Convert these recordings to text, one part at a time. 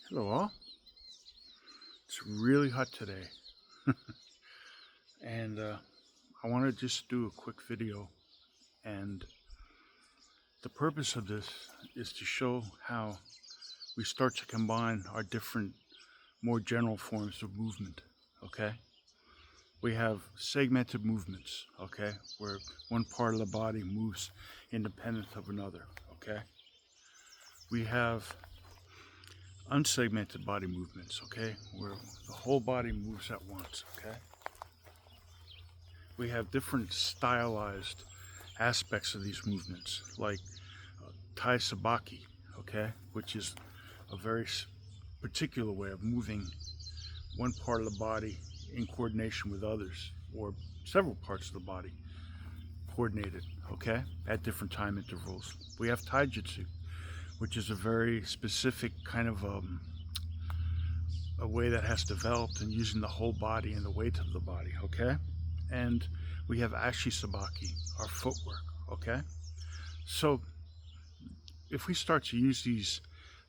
Hello all. It's really hot today, and I want to just do a quick video. And the purpose of this is to show how we start to combine our different, more general forms of movement. Okay, we have segmented movements. Okay, where one part of the body moves independent of another. Okay, we have unsegmented body movements. Okay, where the whole body moves at once. Okay. We have different stylized aspects of these movements, like Tai Sabaki, okay, which is a very particular way of moving one part of the body in coordination with others, or several parts of the body coordinated, okay, at different time intervals. We have Taijutsu, which is a very specific kind of a way that has developed in using the whole body and the weight of the body, okay? And we have Ashisabaki, our footwork, okay? So if we start to use these,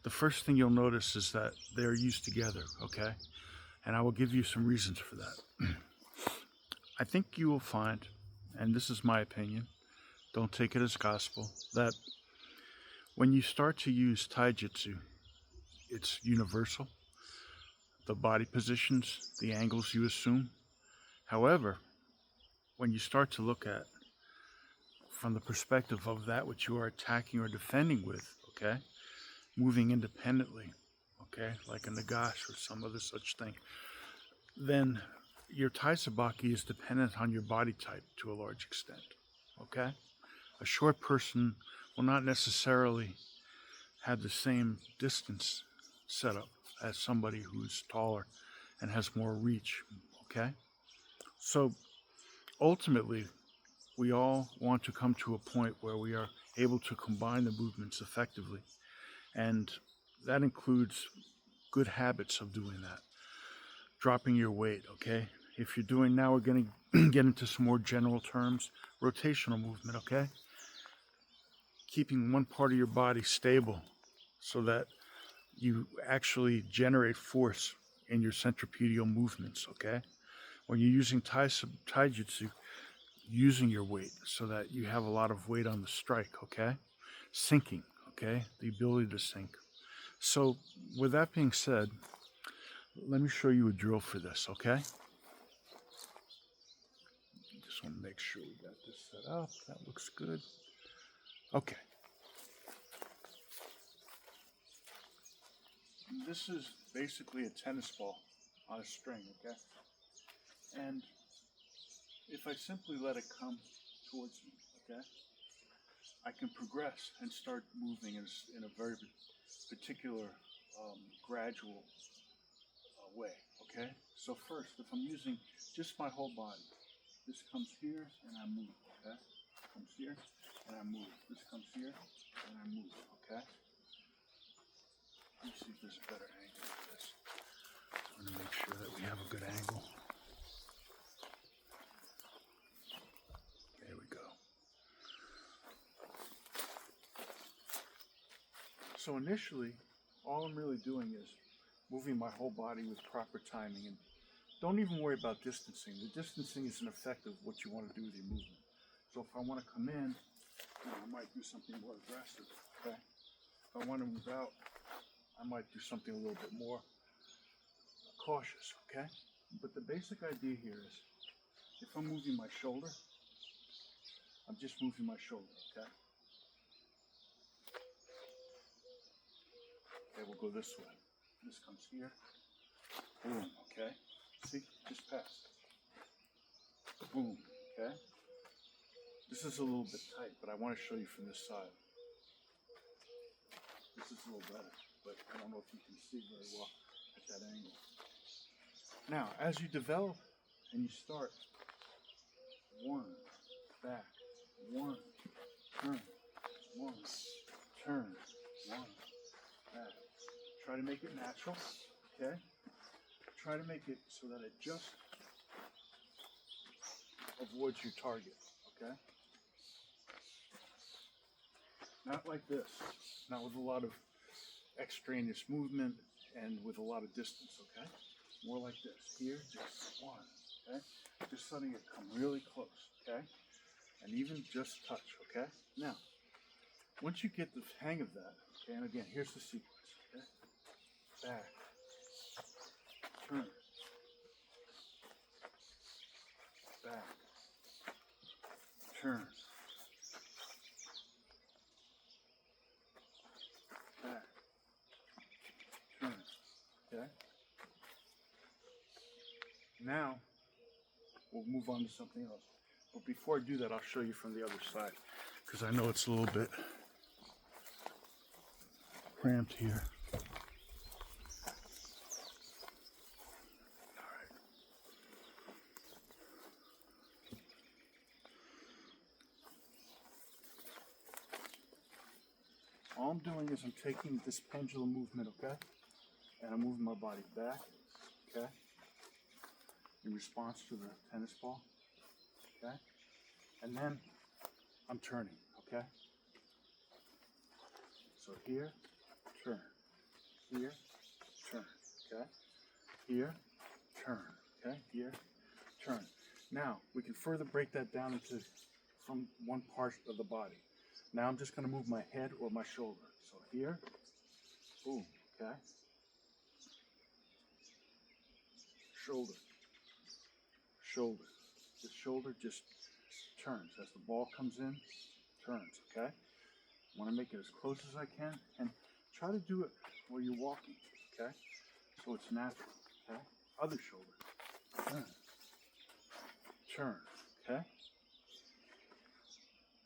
the first thing you'll notice is that they're used together, okay? And I will give you some reasons for that. I think you will find, and this is my opinion, don't take it as gospel, that when you start to use Taijutsu, it's universal. The body positions, the angles you assume. However, when you start to look at from the perspective of that which you are attacking or defending with, okay, moving independently, okay, like a nagash or some other such thing, then your taisabaki is dependent on your body type to a large extent, okay? A short person will not necessarily have the same distance setup as somebody who's taller and has more reach, okay? So ultimately, we all want to come to a point where we are able to combine the movements effectively. And that includes good habits of doing that. Dropping your weight, okay? If you're doing, now we're going to get into some more general terms. Rotational movement, okay? Keeping one part of your body stable so that you actually generate force in your centripetal movements, okay? When you're using taijutsu, using your weight so that you have a lot of weight on the strike, okay? Sinking, okay? The ability to sink. So with that being said, let me show you a drill for this, okay? Just want to make sure we got this set up. That looks good. Okay. This is basically a tennis ball on a string, okay? And if I simply let it come towards me, okay, I can progress and start moving in a very particular, gradual way, okay? So first, if I'm using just my whole body, this comes here and I move, okay? Comes here and I move. This comes here and I move, okay? Let me see if there's a better angle for this. I want to make sure that we have a good angle. There we go. So initially, all I'm really doing is moving my whole body with proper timing, and don't even worry about distancing. The distancing is an effect of what you want to do with your movement. So if I want to come in, I might do something more aggressive, okay? If I want to move out, I might do something a little bit more cautious, okay? But the basic idea here is, if I'm moving my shoulder, I'm just moving my shoulder, okay? Okay, we'll go this way. This comes here. Boom, okay? See, just passed. Boom, okay? This is a little bit tight, but I want to show you from this side. This is a little better, but I don't know if you can see very well at that angle. Now, as you develop and you start, one, back, one, turn, one, turn, one, back. Try to make it natural, okay? Try to make it so that it just avoids your target, okay? Not like this, not with a lot of extraneous movement. and with a lot of distance, okay? More like this. Here, just one, okay? Just letting it come really close, okay? And even just touch, okay? Now, once you get the hang of that, okay, and again, here's the sequence, okay? Back, turn, back, turn, back, turn, okay? Now, we'll move on to something else. But before I do that, I'll show you from the other side, because I know it's a little bit cramped here. All I'm doing is I'm taking this pendulum movement, okay? And I'm moving my body back, okay? In response to the tennis ball, okay? And then I'm turning, okay? So here, turn. Here, turn, okay? Here, turn, okay? Here, turn. Now, we can further break that down into from one part of the body. Now I'm just going to move my head or my shoulder. So here, boom, okay? Shoulder, shoulder. The shoulder just turns. As the ball comes in, turns, okay? I want to make it as close as I can and try to do it while you're walking, okay? So it's natural, okay? Other shoulder, turn, okay?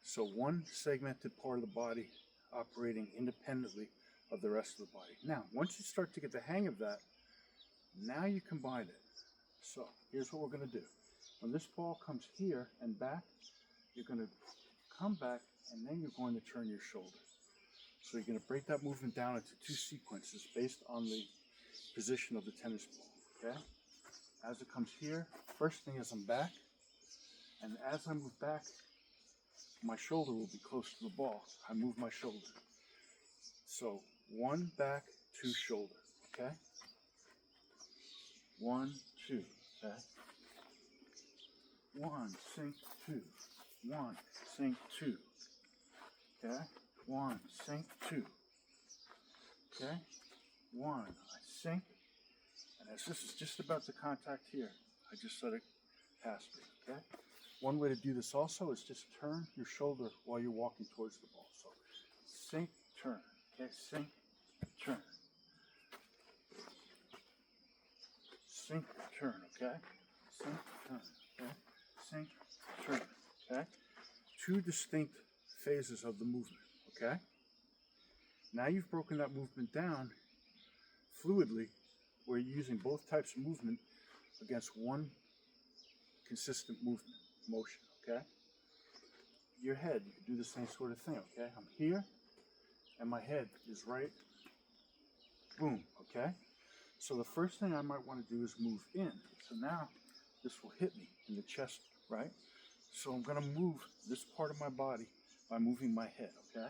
So one segmented part of the body operating independently of the rest of the body. Now, once you start to get the hang of that, now you combine it. So here's what we're going to do. When this ball comes here and back, you're going to come back and then you're going to turn your shoulder. So you're going to break that movement down into two sequences based on the position of the tennis ball, okay? As it comes here, first thing is I'm back, and as I move back, my shoulder will be close to the ball. I move my shoulder. So one back, two shoulder, okay? 1, 2, okay? 1, sink, 2. 1, sink, 2. Okay? 1, sink, 2. Okay? 1, I sink. And as this is just about to contact here, I just let it pass me, okay? One way to do this also is just turn your shoulder while you're walking towards the ball. So sink, turn, okay? Sink, turn. Sink, turn, okay? Sink, turn, okay? Sink, turn, okay? Two distinct phases of the movement, okay? Now you've broken that movement down fluidly, where you're using both types of movement against one consistent motion, okay? Your head, you can do the same sort of thing, okay? I'm here, and my head is right, boom, okay? So the first thing I might want to do is move in. So now this will hit me in the chest, right? So I'm going to move this part of my body by moving my head, okay?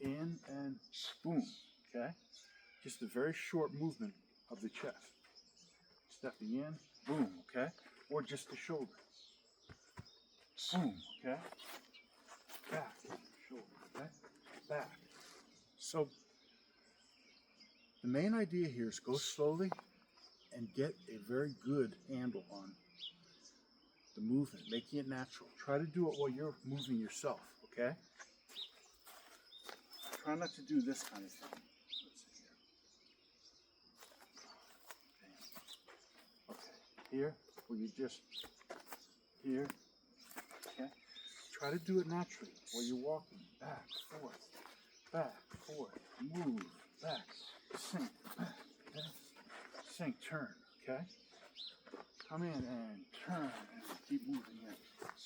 In and boom, okay? Just a very short movement of the chest. Stepping in, boom, okay? Or just the shoulder. Boom, okay? Back, shoulder, okay? Back. So the main idea here is go slowly and get a very good handle on the movement, making it natural. Try to do it while you're moving yourself, okay? Try not to do this kind of thing. Let's see here. Okay, here, where you just, here, okay? Try to do it naturally while you're walking. Back, forth, move, back, sink, back, okay? Sink, turn, okay? Come in and turn and keep moving in.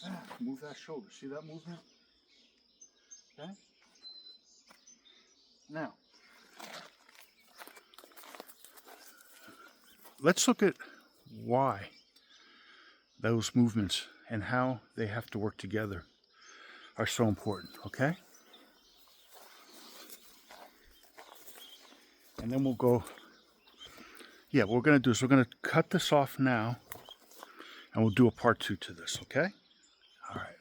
Back, move that shoulder. See that movement? Okay? Now, let's look at why those movements and how they have to work together are so important, okay? And then we'll go, yeah, what we're going to do is we're going to cut this off now, and we'll do a part 2 to this, okay? All right.